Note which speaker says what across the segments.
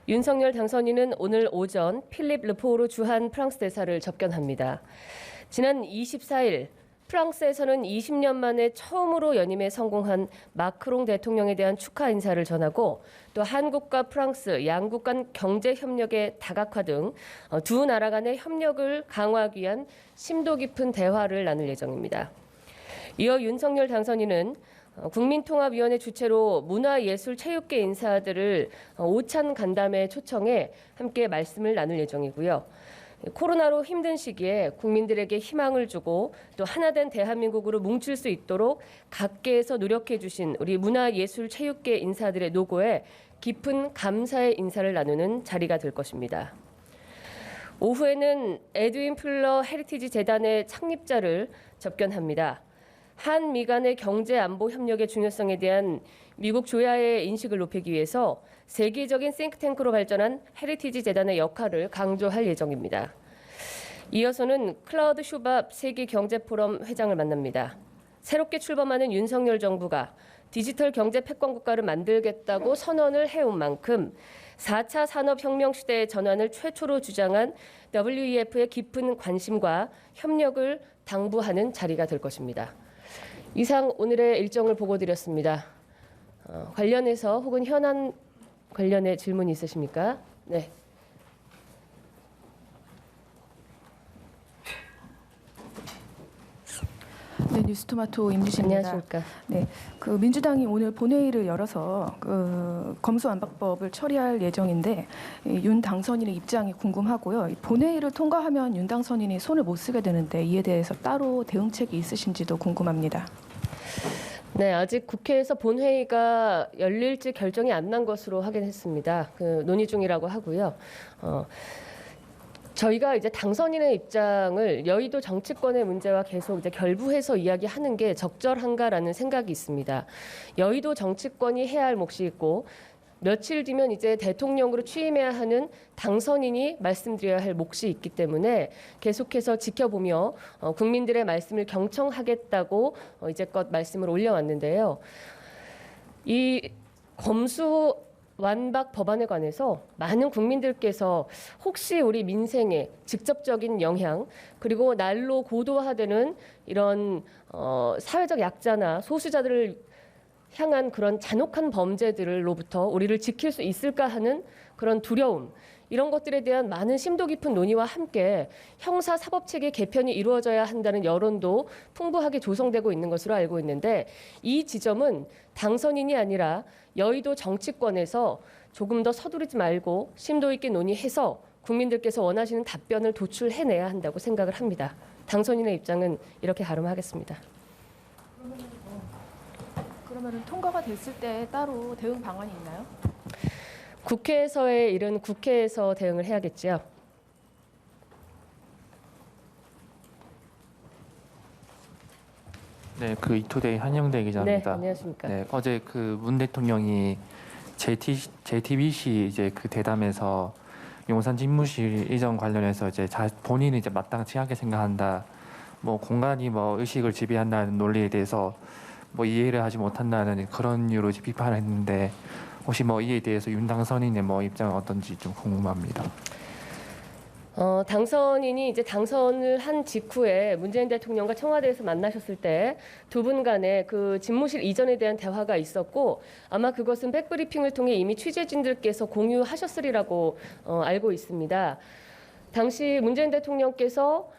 Speaker 1: 윤석열 당선인은 오늘 오전 필립 르포르 주한 프랑스 대사를 접견합니다. 지난 24일 프랑스에서는 20년 만에 처음으로 연임에 성공한 마크롱 대통령에 대한 축하 인사를 전하고 또 한국과 프랑스 양국 간 경제 협력의 다각화 등 두 나라 간의 협력을 강화하기 위한 심도 깊은 대화를 나눌 예정입니다. 이어 윤석열 당선인은 국민통합위원회 주최로 문화예술체육계 인사들을 오찬 간담회에 초청해 함께 말씀을 나눌 예정이고요. 코로나로 힘든 시기에 국민들에게 희망을 주고 또 하나된 대한민국으로 뭉칠 수 있도록 각계에서 노력해 주신 우리 문화예술체육계 인사들의 노고에 깊은 감사의 인사를 나누는 자리가 될 것입니다. 오후에는 에드윈 플러 헤리티지 재단의 창립자를 접견합니다. 한미 간의 경제 안보 협력의 중요성에 대한 미국 조야의 인식을 높이기 위해서 세계적인 싱크탱크로 발전한 헤리티지 재단의 역할을 강조할 예정입니다. 이어서는 클라우드 슈밥 세계경제포럼 회장을 만납니다. 새롭게 출범하는 윤석열 정부가 디지털 경제 패권 국가를 만들겠다고 선언을 해온 만큼 4차 산업혁명 시대의 전환을 최초로 주장한 WEF의 깊은 관심과 협력을 당부하는 자리가 될 것입니다. 이상 오늘의 일정을 보고드렸습니다. 관련해서 혹은 현안 관련해 질문이 있으십니까? 네.
Speaker 2: 네, 뉴스토마토 임주신입니다.
Speaker 1: 안녕하십니까?
Speaker 2: 네, 민주당이 오늘 본회의를 열어서 검수완박법을 처리할 예정인데 윤 당선인의 입장이 궁금하고요. 이 본회의를 통과하면 윤 당선인이 손을 못 쓰게 되는데 이에 대해서 따로 대응책이 있으신지도 궁금합니다.
Speaker 1: 네, 아직 국회에서 본회의가 열릴지 결정이 안 난 것으로 확인했습니다. 논의 중이라고 하고요. 저희가 이제 당선인의 입장을 여의도 정치권의 문제와 계속 이제 결부해서 이야기하는 게 적절한가라는 생각이 있습니다. 여의도 정치권이 해야 할 몫이 있고 며칠 뒤면 이제 대통령으로 취임해야 하는 당선인이 말씀드려야 할 몫이 있기 때문에 계속해서 지켜보며 국민들의 말씀을 경청하겠다고 이제껏 말씀을 올려왔는데요. 이 검수 완박 법안에 관해서 많은 국민들께서 혹시 우리 민생에 직접적인 영향 그리고 날로 고도화되는 이런 사회적 약자나 소수자들을 향한 그런 잔혹한 범죄들로부터 우리를 지킬 수 있을까 하는 그런 두려움, 이런 것들에 대한 많은 심도 깊은 논의와 함께 형사사법체계 개편이 이루어져야 한다는 여론도 풍부하게 조성되고 있는 것으로 알고 있는데, 이 지점은 당선인이 아니라 여의도 정치권에서 조금 더 서두르지 말고 심도 있게 논의해서 국민들께서 원하시는 답변을 도출해내야 한다고 생각을 합니다. 당선인의 입장은 이렇게 가름하겠습니다.
Speaker 2: 그러면 통과가 됐을 때 따로 대응 방안이 있나요?
Speaker 1: 국회에서의 일은 국회에서 대응을 해야겠지요.
Speaker 3: 네, 이토데이 한영대 기자입니다.
Speaker 1: 네, 안녕하십니까.
Speaker 3: 네, 어제 문 대통령이 JTBC 이제 대담에서 용산 집무실 이전 관련해서 이제 본인이 이제 마땅치하게 생각한다, 공간이 의식을 지배한다는 논리에 대해서 이해를 하지 못한다는 그런 이유로 이제 비판을 했는데, 혹시 이에 대해서 윤 당선인의 입장은 어떤지 좀 궁금합니다.
Speaker 1: 당선인이 이제 당선을 한 직후에 문재인 대통령과 청와대에서 만나셨을 때 두 분 간에 그 집무실 이전에 대한 대화가 있었고, 아마 그것은 백브리핑을 통해 이미 취재진들께서 공유하셨으리라고 알고 있습니다. 당시 문재인 대통령께서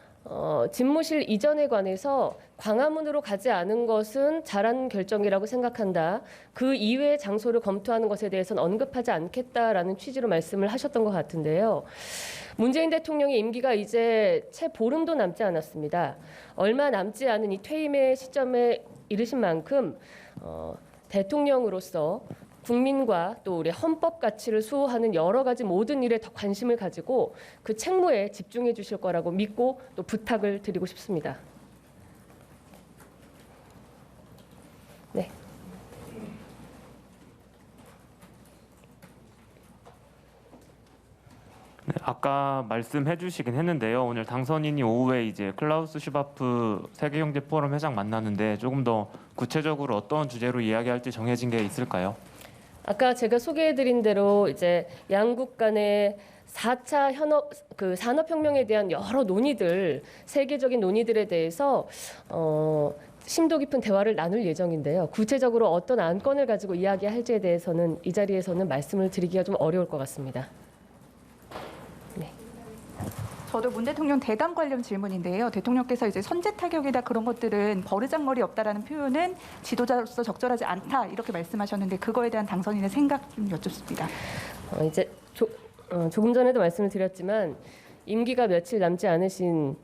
Speaker 1: 집무실 이전에 관해서 광화문으로 가지 않은 것은 잘한 결정이라고 생각한다. 그 이외의 장소를 검토하는 것에 대해서는 언급하지 않겠다라는 취지로 말씀을 하셨던 것 같은데요. 문재인 대통령의 임기가 이제 채 보름도 남지 않았습니다. 얼마 남지 않은 이 퇴임의 시점에 이르신 만큼 대통령으로서 국민과 또 우리 헌법 가치를 수호하는 여러 가지 모든 일에 더 관심을 가지고 그 책무에 집중해 주실 거라고 믿고 또 부탁을 드리고 싶습니다. 네.
Speaker 4: 네, 아까 말씀해 주시긴 했는데요. 오늘 당선인이 오후에 이제 클라우스 슈바프 세계경제포럼 회장 만나는데 조금 더 구체적으로 어떤 주제로 이야기할지 정해진 게 있을까요?
Speaker 1: 아까 제가 소개해드린 대로 이제 양국 간의 4차 산업혁명에 대한 여러 논의들, 세계적인 논의들에 대해서 심도 깊은 대화를 나눌 예정인데요. 구체적으로 어떤 안건을 가지고 이야기할지에 대해서는 이 자리에서는 말씀을 드리기가 좀 어려울 것 같습니다.
Speaker 5: 저도 문 대통령 대담 관련 질문인데요. 대통령께서 이제 선제 타격이다 그런 것들은 버르장머리 없다라는 표현은 지도자로서 적절하지 않다 이렇게 말씀하셨는데 그거에 대한 당선인의 생각 좀 여쭙습니다.
Speaker 1: 이제 조금 전에도 말씀을 드렸지만 임기가 며칠 남지 않으신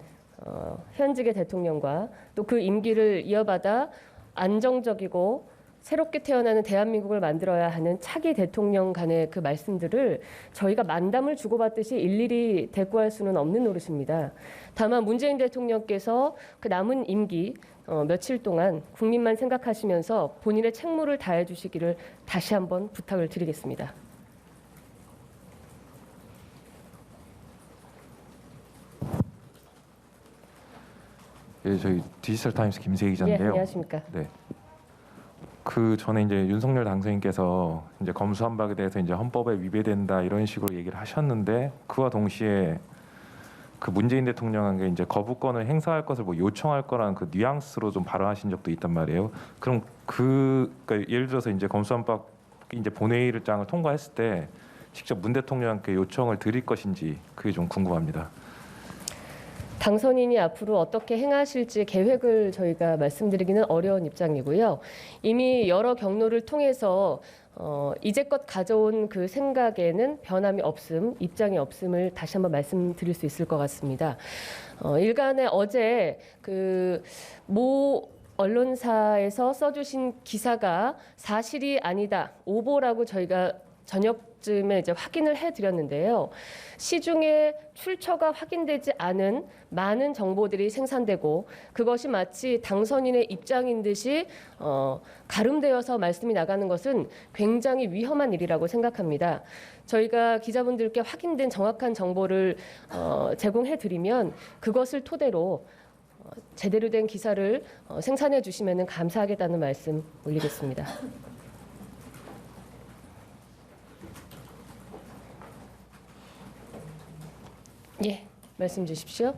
Speaker 1: 현직의 대통령과 또 그 임기를 이어받아 안정적이고 새롭게 태어나는 대한민국을 만들어야 하는 차기 대통령 간의 그 말씀들을 저희가 만담을 주고받듯이 일일이 대꾸할 수는 없는 노릇입니다. 다만 문재인 대통령께서 그 남은 임기 며칠 동안 국민만 생각하시면서 본인의 책무를 다해 주시기를 다시 한번 부탁을 드리겠습니다.
Speaker 6: 예, 저희 디지털 타임스 김세희
Speaker 1: 예,
Speaker 6: 기자인데요.
Speaker 1: 안녕하십니까.
Speaker 6: 네. 그 전에 이제 윤석열 당선인께서 이제 검수완박에 대해서 이제 헌법에 위배된다 이런 식으로 얘기를 하셨는데 그와 동시에 그 문재인 대통령에게 이제 거부권을 행사할 것을 뭐 요청할 거라는 그 뉘앙스로 좀 발언하신 적도 있단 말이에요. 그럼 그러니까 예를 들어서 이제 검수완박 이제 본회의장을 통과했을 때 직접 문 대통령께 요청을 드릴 것인지 그게 좀 궁금합니다.
Speaker 1: 당선인이 앞으로 어떻게 행하실지 계획을 저희가 말씀드리기는 어려운 입장이고요. 이미 여러 경로를 통해서 이제껏 가져온 그 생각에는 변함이 없음, 입장이 없음을 다시 한번 말씀드릴 수 있을 것 같습니다. 일간에 어제 그 모 언론사에서 써주신 기사가 사실이 아니다, 오보라고 저희가 저녁쯤에 이제 확인을 해드렸는데요. 시중에 출처가 확인되지 않은 많은 정보들이 생산되고 그것이 마치 당선인의 입장인 듯이 가름되어서 말씀이 나가는 것은 굉장히 위험한 일이라고 생각합니다. 저희가 기자분들께 확인된 정확한 정보를 제공해드리면 그것을 토대로 제대로 된 기사를 생산해 주시면 감사하겠다는 말씀 올리겠습니다. 예, 말씀 주십시오.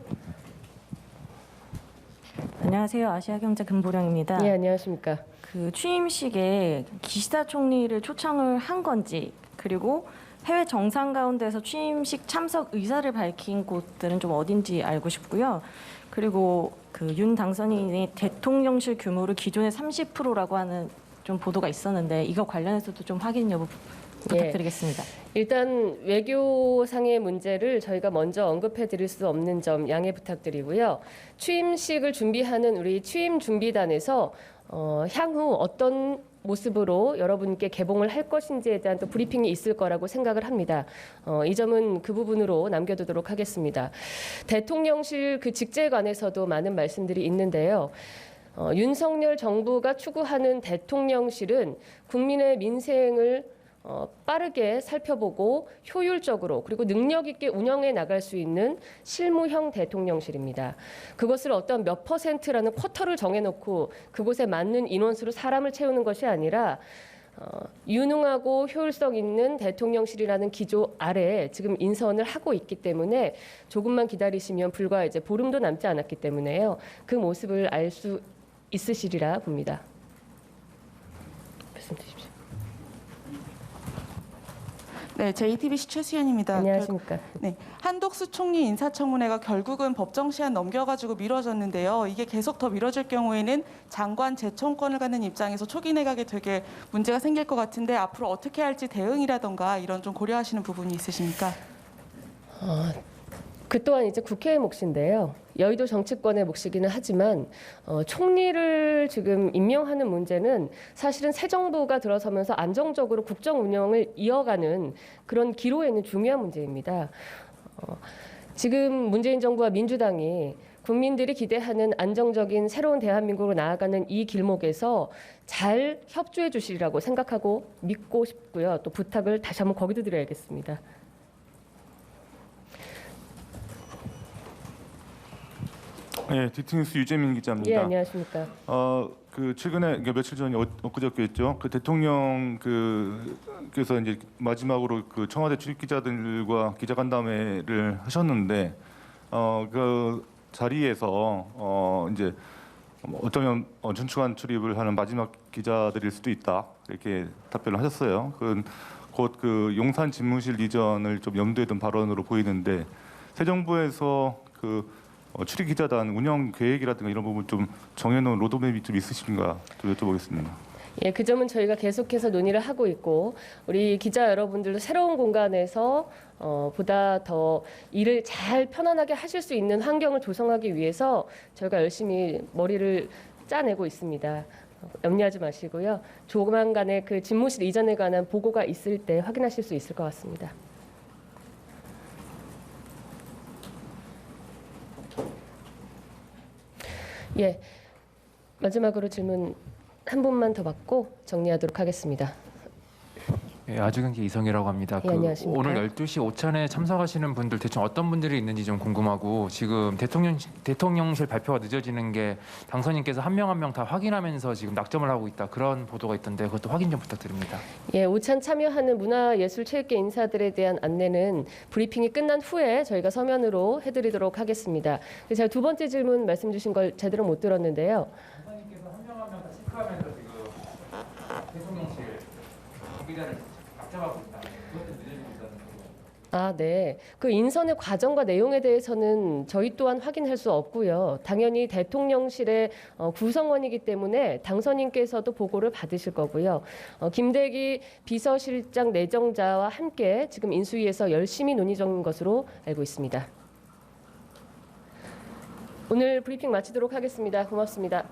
Speaker 7: 안녕하세요. 아시아경제 금보령입니다.
Speaker 1: 예, 안녕하십니까.
Speaker 7: 그 취임식에 기시다 총리를 초청을 한 건지 그리고 해외 정상 가운데서 취임식 참석 의사를 밝힌 곳들은 좀 어딘지 알고 싶고요. 그리고 그 윤 당선인이 대통령실 규모를 기존의 30%라고 하는 좀 보도가 있었는데 이거 관련해서도 좀 확인 여부 부탁드리겠습니다.
Speaker 1: 일단 외교상의 문제를 저희가 먼저 언급해 드릴 수 없는 점 양해 부탁드리고요. 취임식을 준비하는 우리 취임 준비단에서 향후 어떤 모습으로 여러분께 개봉을 할 것인지에 대한 또 브리핑이 있을 거라고 생각을 합니다. 이 점은 그 부분으로 남겨두도록 하겠습니다. 대통령실 그 직제에 관해서도 많은 말씀들이 있는데요. 윤석열 정부가 추구하는 대통령실은 국민의 민생을 빠르게 살펴보고 효율적으로 그리고 능력 있게 운영해 나갈 수 있는 실무형 대통령실입니다. 그것을 어떤 몇 %라는 쿼터를 정해놓고 그곳에 맞는 인원수로 사람을 채우는 것이 아니라 유능하고 효율성 있는 대통령실이라는 기조 아래 지금 인선을 하고 있기 때문에 조금만 기다리시면 불과 이제 보름도 남지 않았기 때문에요. 그 모습을 알 수 있으시리라 봅니다. 말씀 주십시오.
Speaker 8: 네, JTBC 최수연입니다.
Speaker 1: 안녕하십니까.
Speaker 8: 네, 한독수 총리 인사청문회가 결국은 법정 시한 넘겨가지고 미뤄졌는데요. 이게 계속 더 미뤄질 경우에는 장관 재청권을 갖는 입장에서 초기 내각에 되게 문제가 생길 것 같은데 앞으로 어떻게 할지 대응이라던가 이런 좀 고려하시는 부분이 있으십니까?
Speaker 1: 그 또한 이제 국회의 몫인데요. 여의도 정치권의 몫이기는 하지만 총리를 지금 임명하는 문제는 사실은 새 정부가 들어서면서 안정적으로 국정 운영을 이어가는 그런 기로에 있는 중요한 문제입니다. 지금 문재인 정부와 민주당이 국민들이 기대하는 안정적인 새로운 대한민국으로 나아가는 이 길목에서 잘 협조해 주시리라고 생각하고 믿고 싶고요. 또 부탁을 다시 한번 거기도 드려야겠습니다.
Speaker 9: 네, 디트뉴스 유재민 기자입니다.
Speaker 1: 예, 안녕하십니까.
Speaker 9: 그 최근에 이게 며칠 전에 엊그저께였죠. 그 대통령 그께서 이제 마지막으로 그 청와대 출입 기자들과 기자간담회를 하셨는데 그 자리에서 이제 어쩌면 준축한 출입을 하는 마지막 기자들일 수도 있다 이렇게 답변을 하셨어요. 곧 그 용산 집무실 이전을 좀 염두에 둔 발언으로 보이는데 새 정부에서 그 출입 기자단 운영 계획이라든가 이런 부분 좀 정해놓은 로드맵이 좀 있으신가 좀 여쭤보겠습니다.
Speaker 1: 예, 그 점은 저희가 계속해서 논의를 하고 있고 우리 기자 여러분들도 새로운 공간에서 보다 더 일을 잘 편안하게 하실 수 있는 환경을 조성하기 위해서 저희가 열심히 머리를 짜내고 있습니다. 염려하지 마시고요. 조만간에 그 집무실 이전에 관한 보고가 있을 때 확인하실 수 있을 것 같습니다. 예, 마지막으로 질문 한 분만 더 받고 정리하도록 하겠습니다.
Speaker 3: 예, 아주경기 이성이라고 합니다.
Speaker 1: 예, 안녕하십니까.
Speaker 3: 오늘 12시 오찬에 참석하시는 분들 대충 어떤 분들이 있는지 좀 궁금하고 지금 대통령실 발표가 늦어지는 게 당선인께서 한 명 한 명 다 확인하면서 지금 낙점을 하고 있다 그런 보도가 있던데 그것도 확인 좀 부탁드립니다.
Speaker 1: 예, 오찬 참여하는 문화예술체육계 인사들에 대한 안내는 브리핑이 끝난 후에 저희가 서면으로 해드리도록 하겠습니다. 제가 두 번째 질문 말씀 주신 걸 제대로 못 들었는데요.
Speaker 3: 당선인께서 한 명 한 명 다 체크하면서 지금 대통령실 관계자를 낙점하고 있다. 그것도 늦어지고 있다는 거.
Speaker 1: 아, 네. 그 인선의 과정과 내용에 대해서는 저희 또한 확인할 수 없고요. 당연히 대통령실의 구성원이기 때문에 당선인께서도 보고를 받으실 거고요. 김대기 비서실장 내정자와 함께 지금 인수위에서 열심히 논의 중인 것으로 알고 있습니다. 오늘 브리핑 마치도록 하겠습니다. 고맙습니다.